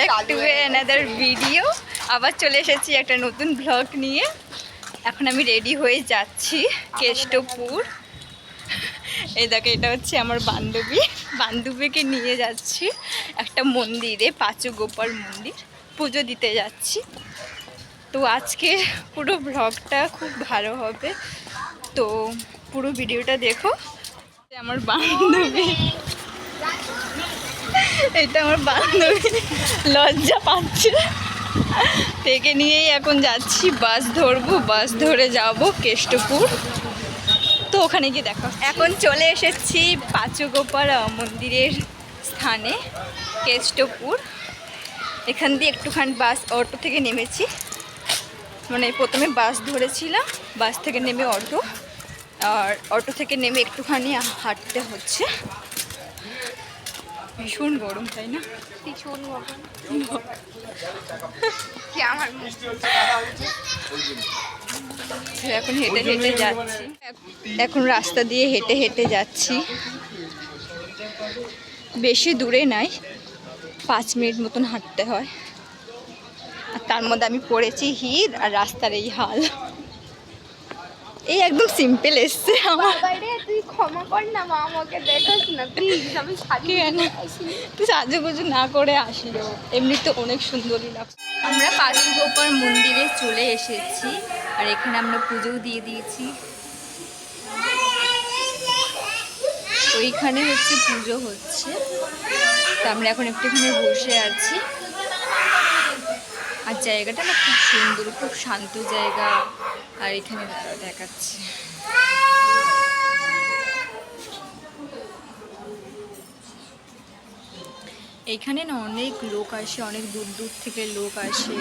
Back to another video. আবার চলে এসেছি একটা নতুন ব্লগ নিয়ে। এখন আমি রেডি হয়ে যাচ্ছি কেষ্টপুর। এই দেখো, এটা হচ্ছে আমার বান্ধবীকে নিয়ে যাচ্ছি একটা মন্দিরে, পাঁচু গোপাল মন্দির, পুজো দিতে যাচ্ছি। তো আজকে পুরো ব্লগটা খুব ভালো হবে, তো পুরো ভিডিওটা দেখো। আমার বান্ধবী, এটা আমার বান্ধবী লজ্জা পাচ্ছে, থেকে নিয়েই এখন যাচ্ছি, বাস ধরবো, বাস ধরে যাব কেষ্টপুর। তো ওখানে গিয়ে দেখো। এখন চলে এসেছি পাঁচু গোপাল মন্দিরের স্থানে, কেষ্টপুর। এখান দিয়ে একটুখানি অটো থেকে নেমেছি, মানে প্রথমে বাস ধরেছিলাম, বাস থেকে নেমে অটো, আর অটো থেকে নেমে একটুখানি হাঁটতে হচ্ছে। ভীষণ গরম, তাই না? ভীষণ গরম। এখন হেঁটে হেঁটে যাচ্ছি, এখন রাস্তা দিয়ে হেঁটে হেঁটে যাচ্ছি। বেশি দূরে নাই, 5 মিনিট মতন হাঁটতে হয়। আর তার মধ্যে আমি পড়েছি হির, আর রাস্তার এই হাল। এই একদম সিম্পল এসছে আমার। তুই ক্ষমা কর না মা, আমাকে দেখাস না প্লিজ, আমি তুই সাজুগুজু না করে আসিও, এমনি তো অনেক সুন্দরই লাগছে। আমরা পাঁচু গোপাল মন্দিরে চলে এসেছি, আর এখানে আমরা পুজোও দিয়ে দিয়েছি। ওইখানে হচ্ছে পুজো হচ্ছে, তো আমরা এখন একটুখানি বসে আছি। আর জায়গাটা না খুব সুন্দর, খুব শান্ত জায়গা। আর এখানে দেখাচ্ছে, এইখানে না অনেক লোক আসে, অনেক দূর দূর থেকে লোক আসে।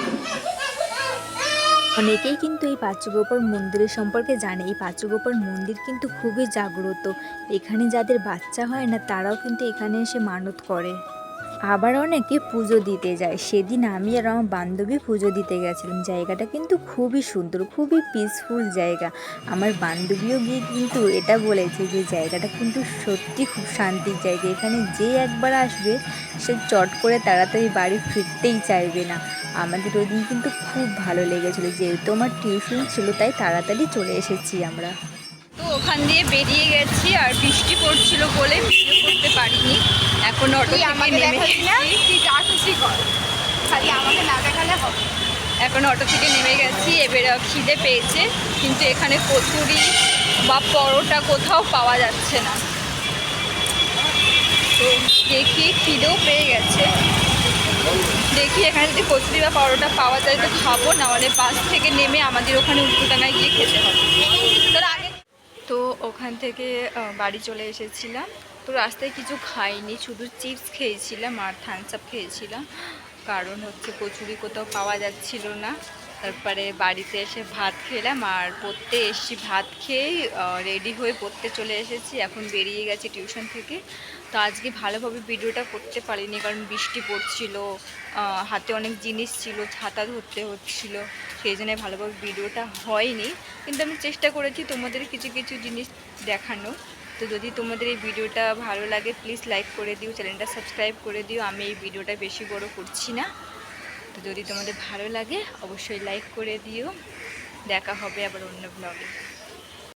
অনেকেই কিন্তু এই পাঁচু গোপাল মন্দিরের সম্পর্কে জানে। এই পাঁচু গোপাল মন্দির কিন্তু খুবই জাগ্রত। এখানে যাদের বাচ্চা হয় না, তারাও কিন্তু এখানে এসে মানত করে। আবার অনেকে পুজো দিতে যায়। সেদিন আমি আর আমার বান্ধবী পুজো দিতে গেছিলাম। জায়গাটা কিন্তু খুবই সুন্দর, খুবই পিসফুল জায়গা। আমার বান্ধবীও গিয়ে কিন্তু এটা বলেছে যে জায়গাটা কিন্তু সত্যি খুব শান্তির জায়গা। এখানে যে একবার আসবে সে চট করে তাড়াতাড়ি বাড়ি ফিরতেই চাইবে না। আমাদের ওই দিন কিন্তু খুব ভালো লেগেছিলো, যেহেতু আমার টিউশন ছিল তাই তাড়াতাড়ি চলে এসেছি আমরা। তো ওখান দিয়ে বেরিয়ে গেছি, আর বৃষ্টি পড়ছিল বলে ভিডিও করতে পারিনি। এখন অটো থেকে নেমে, এখন অটো থেকে নেমে গেছি। এবারে খিদে পেয়েছে, কিন্তু এখানে কচুরি বা পরোটা কোথাও পাওয়া যাচ্ছে না। তো দেখি, খিদেও পেয়ে গেছে, দেখি এখানে যদি কচুরি বা পরোটা পাওয়া যায় তো খাবো, নাহলে বাস থেকে নেমে আমাদের ওখানে উল্টোডাঙায় গিয়ে খেতে হবে। তো ওখান থেকে বাড়ি চলে এসেছিলাম। তো রাস্তায় কিছু খাইনি, শুধু চিপস খেয়েছিলাম আর থামস আপ খেয়েছিলাম, কারণ হচ্ছে কচুরি কোথাও পাওয়া যাচ্ছিল না। তারপরে বাড়িতে এসে ভাত খেলাম, আর পড়তে এসেছি, ভাত খেয়েই রেডি হয়ে পড়তে চলে এসেছি। এখন বেরিয়ে গেছি টিউশন থেকে। তো আজকে ভালোভাবে ভিডিওটা করতে পারিনি, কারণ বৃষ্টি পড়ছিল, হাতে অনেক জিনিস ছিল, ছাতা ধরতে হচ্ছিল, সেই জন্য ভালোভাবে ভিডিওটা হয়নি। কিন্তু আমি চেষ্টা করেছি তোমাদের কিছু কিছু জিনিস দেখানো। তো যদি তোমাদের এই ভিডিওটা ভালো লাগে প্লিজ লাইক করে দিও, চ্যানেলটা সাবস্ক্রাইব করে দিও। আমি এই ভিডিওটা বেশি বড় করছি না। তো যদি তোমাদের ভালো লাগে অবশ্যই লাইক করে দিও। দেখা হবে আবার অন্য ব্লগে।